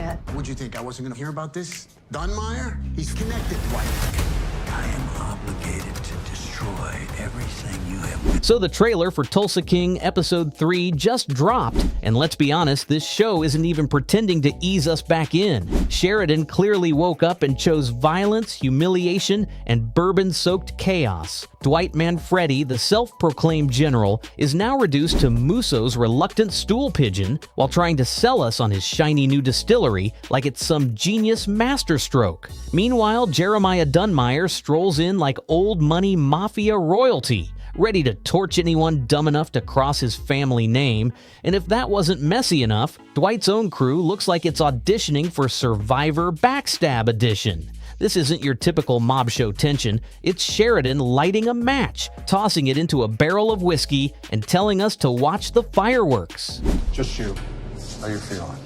yet. What'd you think? I wasn't gonna hear about this? Dunmeyer? He's connected, Dwight. I am obligated to destroy everything you have. So the trailer for Tulsa King Episode 3 just dropped, and let's be honest, this show isn't even pretending to ease us back in. Sheridan clearly woke up and chose violence, humiliation, and bourbon-soaked chaos. Dwight Manfredi, the self-proclaimed general, is now reduced to Musso's reluctant stool pigeon while trying to sell us on his shiny new distillery like it's some genius masterstroke. Meanwhile, Jeremiah Dunmeyer strolls in like old money mafia royalty, ready to torch anyone dumb enough to cross his family name. And if that wasn't messy enough, Dwight's own crew looks like it's auditioning for Survivor Backstab Edition. This isn't your typical mob show tension. It's Sheridan lighting a match, tossing it into a barrel of whiskey, and telling us to watch the fireworks. Just you. How you feeling?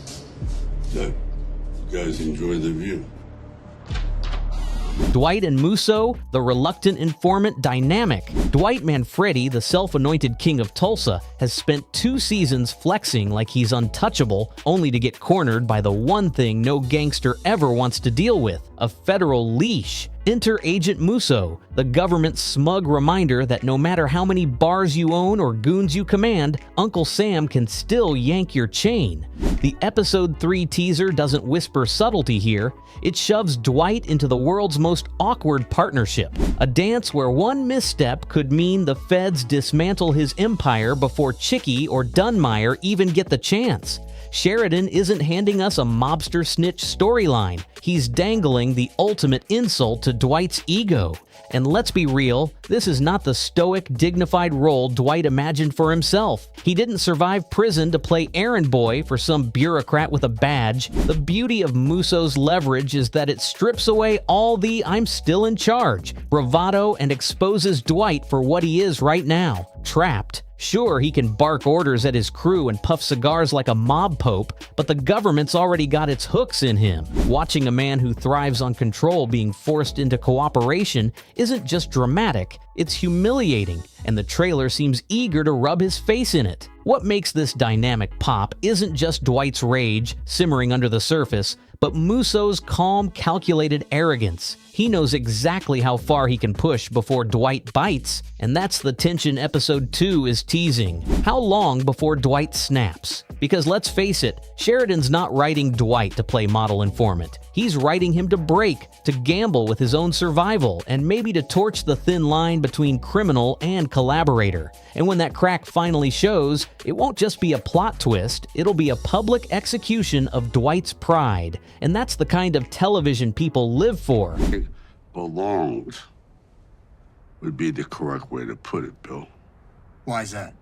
Good. You guys enjoy the view. Dwight and Musso, the reluctant informant dynamic. Dwight Manfredi, the self-anointed king of Tulsa, has spent 2 seasons flexing like he's untouchable, only to get cornered by the one thing no gangster ever wants to deal with, a federal leash. Enter Agent Musso, the government's smug reminder that no matter how many bars you own or goons you command, Uncle Sam can still yank your chain. The Episode 3 teaser doesn't whisper subtlety here. It shoves Dwight into the world's most awkward partnership, a dance where one misstep could mean the feds dismantle his empire before Chicky or Dunmeyer even get the chance. Sheridan isn't handing us a mobster snitch storyline. He's dangling the ultimate insult to Dwight's ego. And let's be real, this is not the stoic, dignified role Dwight imagined for himself. He didn't survive prison to play errand boy for some bureaucrat with a badge. The beauty of Musso's leverage is that it strips away all the "I'm still in charge" bravado and exposes Dwight for what he is right now, trapped. Sure, he can bark orders at his crew and puff cigars like a mob pope, but the government's already got its hooks in him. Watching a man who thrives on control being forced into cooperation isn't just dramatic, it's humiliating, and the trailer seems eager to rub his face in it. What makes this dynamic pop isn't just Dwight's rage simmering under the surface, but Musso's calm, calculated arrogance. He knows exactly how far he can push before Dwight bites, and that's the tension Episode 2 is teasing. How long before Dwight snaps? Because let's face it, Sheridan's not writing Dwight to play model informant. He's writing him to break, to gamble with his own survival, and maybe to torch the thin line between criminal and collaborator. And when that crack finally shows, it won't just be a plot twist, it'll be a public execution of Dwight's pride. And that's the kind of television people live for. Belongs would be the correct way to put it, Bill. Why's that?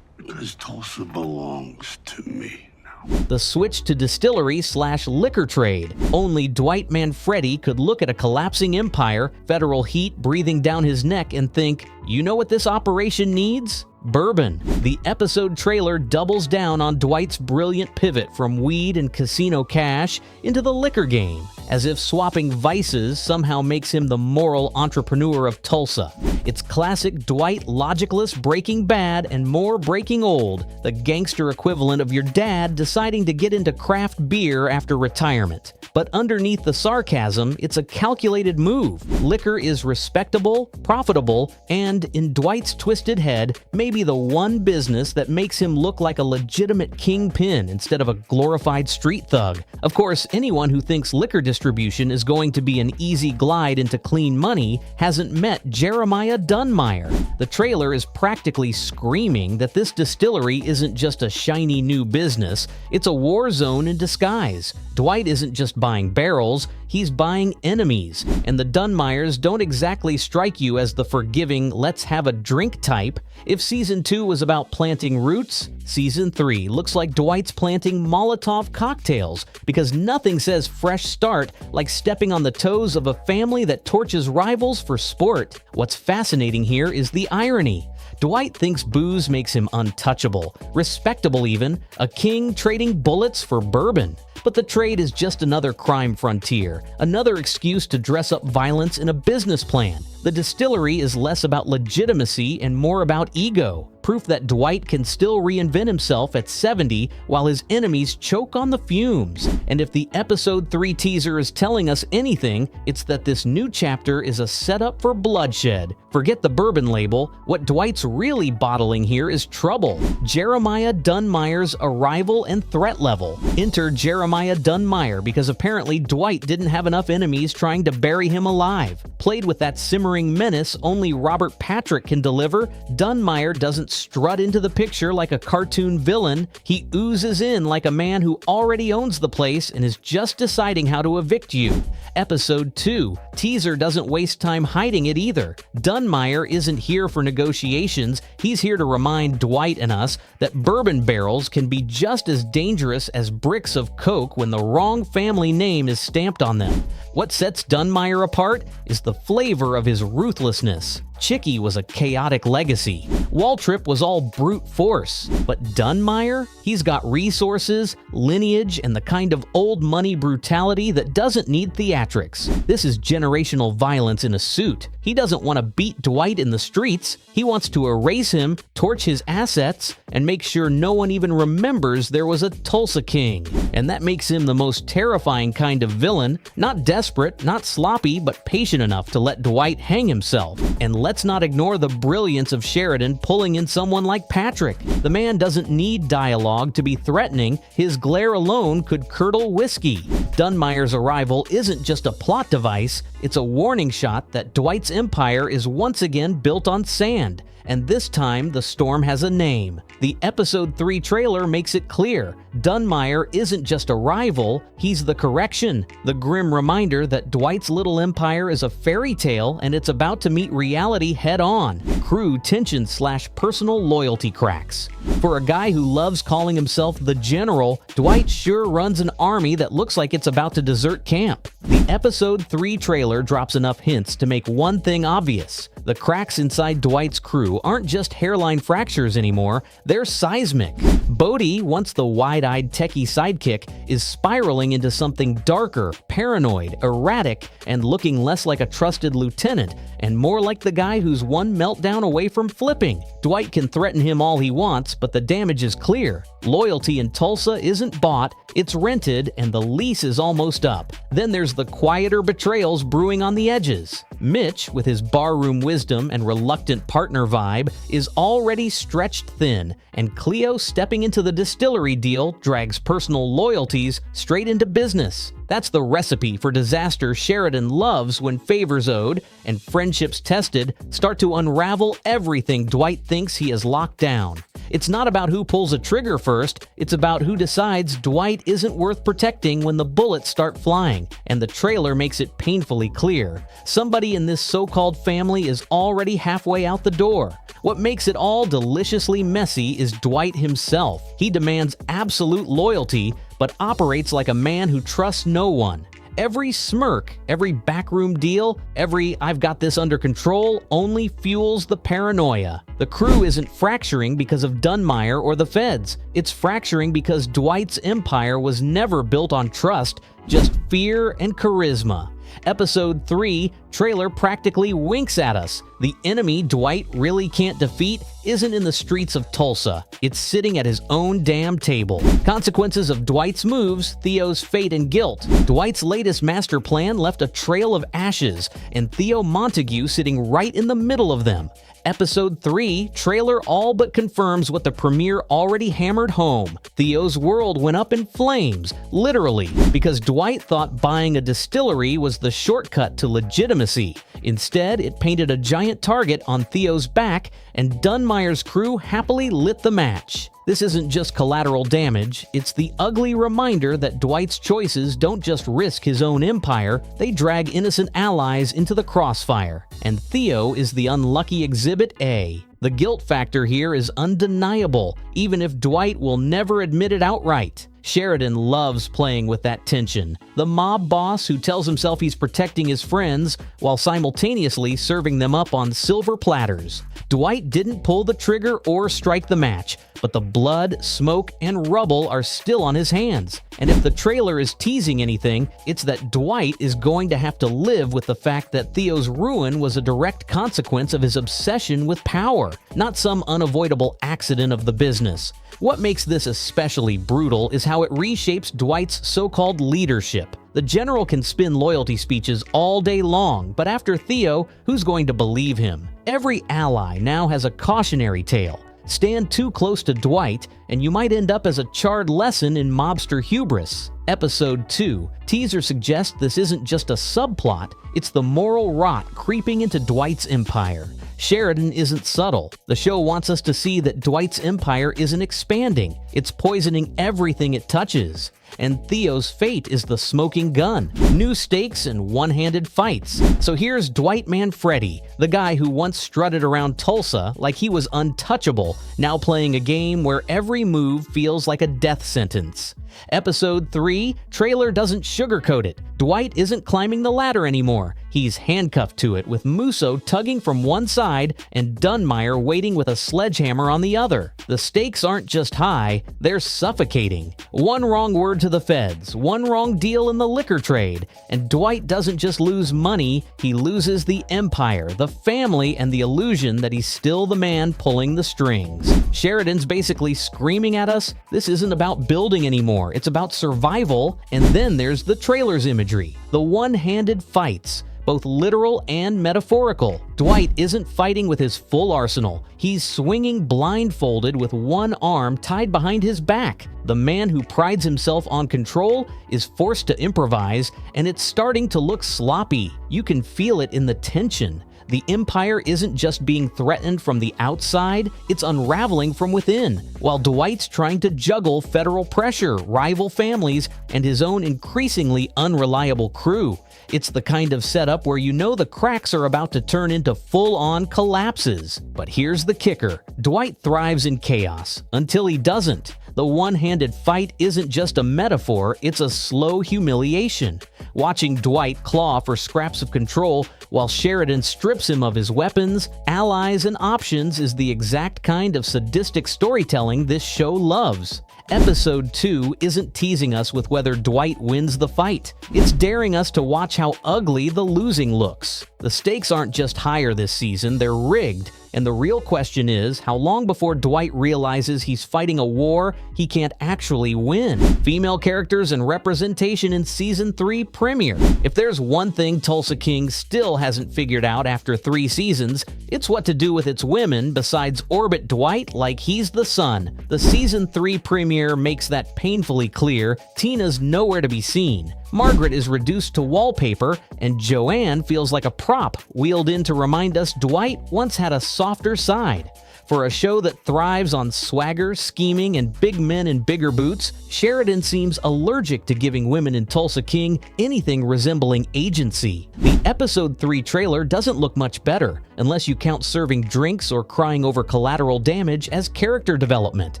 Because Tulsa belongs to me now. The switch to distillery/liquor trade. Only Dwight Manfredi could look at a collapsing empire, federal heat breathing down his neck, and think, you know what this operation needs? Bourbon. The episode trailer doubles down on Dwight's brilliant pivot from weed and casino cash into the liquor game, as if swapping vices somehow makes him the moral entrepreneur of Tulsa. It's classic Dwight logicless Breaking Bad and more Breaking Old, the gangster equivalent of your dad deciding to get into craft beer after retirement. But underneath the sarcasm, it's a calculated move. Liquor is respectable, profitable, and, in Dwight's twisted head, maybe the one business that makes him look like a legitimate kingpin instead of a glorified street thug. Of course, anyone who thinks liquor distribution is going to be an easy glide into clean money hasn't met Jeremiah Dunmeyer. The trailer is practically screaming that this distillery isn't just a shiny new business, it's a war zone in disguise. Dwight isn't just buying barrels, he's buying enemies, and the Dunmeyers don't exactly strike you as the forgiving let's have a drink type. If Season 2 was about planting roots, Season 3 looks like Dwight's planting Molotov cocktails, because nothing says fresh start like stepping on the toes of a family that torches rivals for sport. What's fascinating here is the irony. Dwight thinks booze makes him untouchable, respectable even, a king trading bullets for bourbon. But the trade is just another crime frontier, another excuse to dress up violence in a business plan. The distillery is less about legitimacy and more about ego, proof that Dwight can still reinvent himself at 70 while his enemies choke on the fumes. And if the episode 3 teaser is telling us anything, it's that this new chapter is a setup for bloodshed. Forget the bourbon label, what Dwight's really bottling here is trouble. Jeremiah Dunmire's arrival and threat level. Enter Jeremiah Dunmire because apparently Dwight didn't have enough enemies trying to bury him alive. Played with that simmering menace only Robert Patrick can deliver, Dunmire doesn't strut into the picture like a cartoon villain. He oozes in like a man who already owns the place and is just deciding how to evict you. Episode 2. Teaser doesn't waste time hiding it either. Dunmire isn't here for negotiations, he's here to remind Dwight and us that bourbon barrels can be just as dangerous as bricks of coke when the wrong family name is stamped on them. What sets Dunmire apart is the flavor of his ruthlessness. Chicky was a chaotic legacy. Waltrip was all brute force. But Dunmire? He's got resources, lineage, and the kind of old money brutality that doesn't need theatrics. This is generational violence in a suit. He doesn't want to beat Dwight in the streets. He wants to erase him, torch his assets, and make sure no one even remembers there was a Tulsa King. And that makes him the most terrifying kind of villain. Not desperate, not sloppy, but patient enough to let Dwight hang himself. And let's not ignore the brilliance of Sheridan pulling in someone like Patrick. The man doesn't need dialogue to be threatening. His glare alone could curdle whiskey. Dunmire's arrival isn't just a plot device, it's a warning shot that Dwight's empire is once again built on sand. And this time, the storm has a name. The episode 3 trailer makes it clear. Dunmire isn't just a rival, he's the correction. The grim reminder that Dwight's little empire is a fairy tale and it's about to meet reality head-on. Crew tension / personal loyalty cracks. For a guy who loves calling himself the General, Dwight sure runs an army that looks like it's about to desert camp. The episode 3 trailer drops enough hints to make one thing obvious. The cracks inside Dwight's crew aren't just hairline fractures anymore, they're seismic. Bodie, once the wide-eyed techie sidekick, is spiraling into something darker, paranoid, erratic, and looking less like a trusted lieutenant, and more like the guy who's one meltdown away from flipping. Dwight can threaten him all he wants, but the damage is clear. Loyalty in Tulsa isn't bought, it's rented, and the lease is almost up. Then there's the quieter betrayals brewing on the edges. Mitch, with his barroom wisdom and reluctant partner vibe, is already stretched thin, and Cleo stepping into the distillery deal drags personal loyalties straight into business. That's the recipe for disaster Sheridan loves when favors owed and friendships tested start to unravel everything Dwight thinks he has locked down. It's not about who pulls a trigger first, it's about who decides Dwight isn't worth protecting when the bullets start flying, and the trailer makes it painfully clear. Somebody in this so-called family is already halfway out the door. What makes it all deliciously messy is Dwight himself. He demands absolute loyalty, but operates like a man who trusts no one. Every smirk, every backroom deal, every "I've got this under control" only fuels the paranoia. The crew isn't fracturing because of Dunmire or the feds. It's fracturing because Dwight's empire was never built on trust, just fear and charisma. Episode 3 trailer practically winks at us. The enemy Dwight really can't defeat isn't in the streets of Tulsa. It's sitting at his own damn table. Consequences of Dwight's moves, Theo's fate and guilt. Dwight's latest master plan left a trail of ashes, and Theo Montague sitting right in the middle of them. Episode 3 trailer all but confirms what the premiere already hammered home. Theo's world went up in flames, literally, because Dwight thought buying a distillery was the shortcut to legitimacy. Instead, it painted a giant target on Theo's back, and Dunmire's crew happily lit the match. This isn't just collateral damage, it's the ugly reminder that Dwight's choices don't just risk his own empire, they drag innocent allies into the crossfire. And Theo is the unlucky exhibit A. The guilt factor here is undeniable, even if Dwight will never admit it outright. Sheridan loves playing with that tension. The mob boss who tells himself he's protecting his friends while simultaneously serving them up on silver platters. Dwight didn't pull the trigger or strike the match, but the blood, smoke, and rubble are still on his hands. And if the trailer is teasing anything, it's that Dwight is going to have to live with the fact that Theo's ruin was a direct consequence of his obsession with power, not some unavoidable accident of the business. What makes this especially brutal is how it reshapes Dwight's so-called leadership. The general can spin loyalty speeches all day long, but after Theo, who's going to believe him? Every ally now has a cautionary tale. Stand too close to Dwight, and you might end up as a charred lesson in mobster hubris. Episode 2. Teaser suggests this isn't just a subplot, it's the moral rot creeping into Dwight's empire. Sheridan isn't subtle. The show wants us to see that Dwight's empire isn't expanding, it's poisoning everything it touches. And Theo's fate is the smoking gun. New stakes and one-handed fights. So here's Dwight Manfredi, the guy who once strutted around Tulsa like he was untouchable, now playing a game where every move feels like a death sentence. Episode 3, trailer doesn't sugarcoat it. Dwight isn't climbing the ladder anymore. He's handcuffed to it with Musso tugging from one side and Dunmire waiting with a sledgehammer on the other. The stakes aren't just high, they're suffocating. One wrong word to the feds, one wrong deal in the liquor trade, and Dwight doesn't just lose money, he loses the empire, the family, and the illusion that he's still the man pulling the strings. Sheridan's basically screaming at us, this isn't about building anymore, it's about survival. And then there's the trailer's imagery, the one-handed fights, both literal and metaphorical. Dwight isn't fighting with his full arsenal. He's swinging blindfolded with one arm tied behind his back. The man who prides himself on control is forced to improvise, and it's starting to look sloppy. You can feel it in the tension. The empire isn't just being threatened from the outside, it's unraveling from within, while Dwight's trying to juggle federal pressure, rival families, and his own increasingly unreliable crew. It's the kind of setup where you know the cracks are about to turn into full-on collapses. But here's the kicker. Dwight thrives in chaos, until he doesn't. The one-handed fight isn't just a metaphor, it's a slow humiliation. Watching Dwight claw for scraps of control while Sheridan strips him of his weapons, allies, and options is the exact kind of sadistic storytelling this show loves. Episode 2 isn't teasing us with whether Dwight wins the fight. It's daring us to watch how ugly the losing looks. The stakes aren't just higher this season, they're rigged. And the real question is, how long before Dwight realizes he's fighting a war he can't actually win? Female characters and representation in Season 3 premiere. If there's one thing Tulsa King still hasn't figured out after 3 seasons, it's what to do with its women besides orbit Dwight like he's the sun. The Season 3 premiere makes that painfully clear. Tina's nowhere to be seen. Margaret is reduced to wallpaper, and Joanne feels like a prop wheeled in to remind us Dwight once had a softer side. For a show that thrives on swagger, scheming, and big men in bigger boots, Sheridan seems allergic to giving women in Tulsa King anything resembling agency. The Episode 3 trailer doesn't look much better, unless you count serving drinks or crying over collateral damage as character development.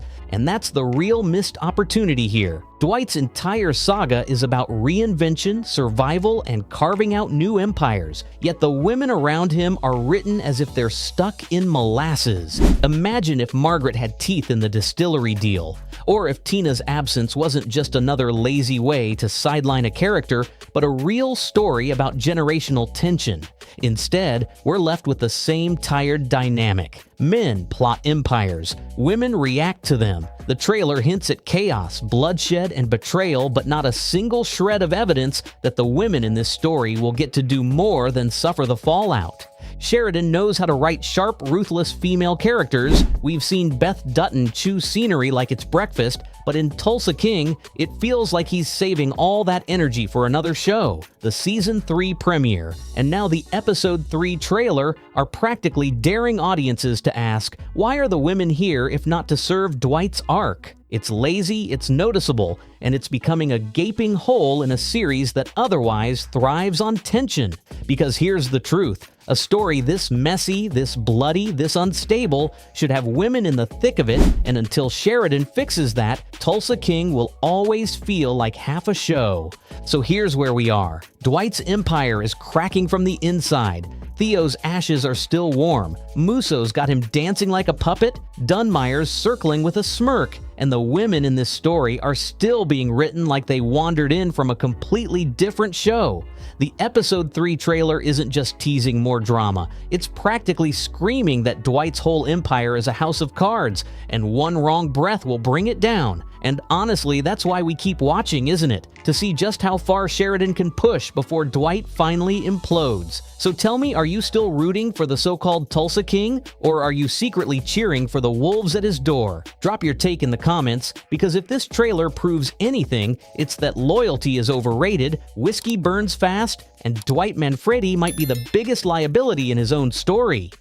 And that's the real missed opportunity here. Dwight's entire saga is about reinvention, survival, and carving out new empires, yet the women around him are written as if they're stuck in molasses. Imagine if Margaret had teeth in the distillery deal, or if Tina's absence wasn't just another lazy way to sideline a character, but a real story about generational tension. Instead, we're left with the same tired dynamic. Men plot empires, women react to them. The trailer hints at chaos, bloodshed, and betrayal, but not a single shred of evidence that the women in this story will get to do more than suffer the fallout. Sheridan knows how to write sharp, ruthless female characters. We've seen Beth Dutton chew scenery like it's breakfast, but in Tulsa King, it feels like he's saving all that energy for another show. The Season 3 premiere, and now the Episode 3 trailer are practically daring audiences to ask, why are the women here if not to serve Dwight's arc? It's lazy, it's noticeable, and it's becoming a gaping hole in a series that otherwise thrives on tension. Because here's the truth. A story this messy, this bloody, this unstable should have women in the thick of it, and until Sheridan fixes that, Tulsa King will always feel like half a show. So here's where we are. Dwight's empire is cracking from the inside. Theo's ashes are still warm. Musso's got him dancing like a puppet. Dunmire's circling with a smirk. and the women in this story are still being written like they wandered in from a completely different show. The episode 3 trailer isn't just teasing more drama, it's practically screaming that Dwight's whole empire is a house of cards, and one wrong breath will bring it down. And honestly, that's why we keep watching, isn't it? To see just how far Sheridan can push before Dwight finally implodes. So tell me, are you still rooting for the so-called Tulsa King, or are you secretly cheering for the wolves at his door? Drop your take in the comments, because if this trailer proves anything, it's that loyalty is overrated, whiskey burns fast, and Dwight Manfredi might be the biggest liability in his own story.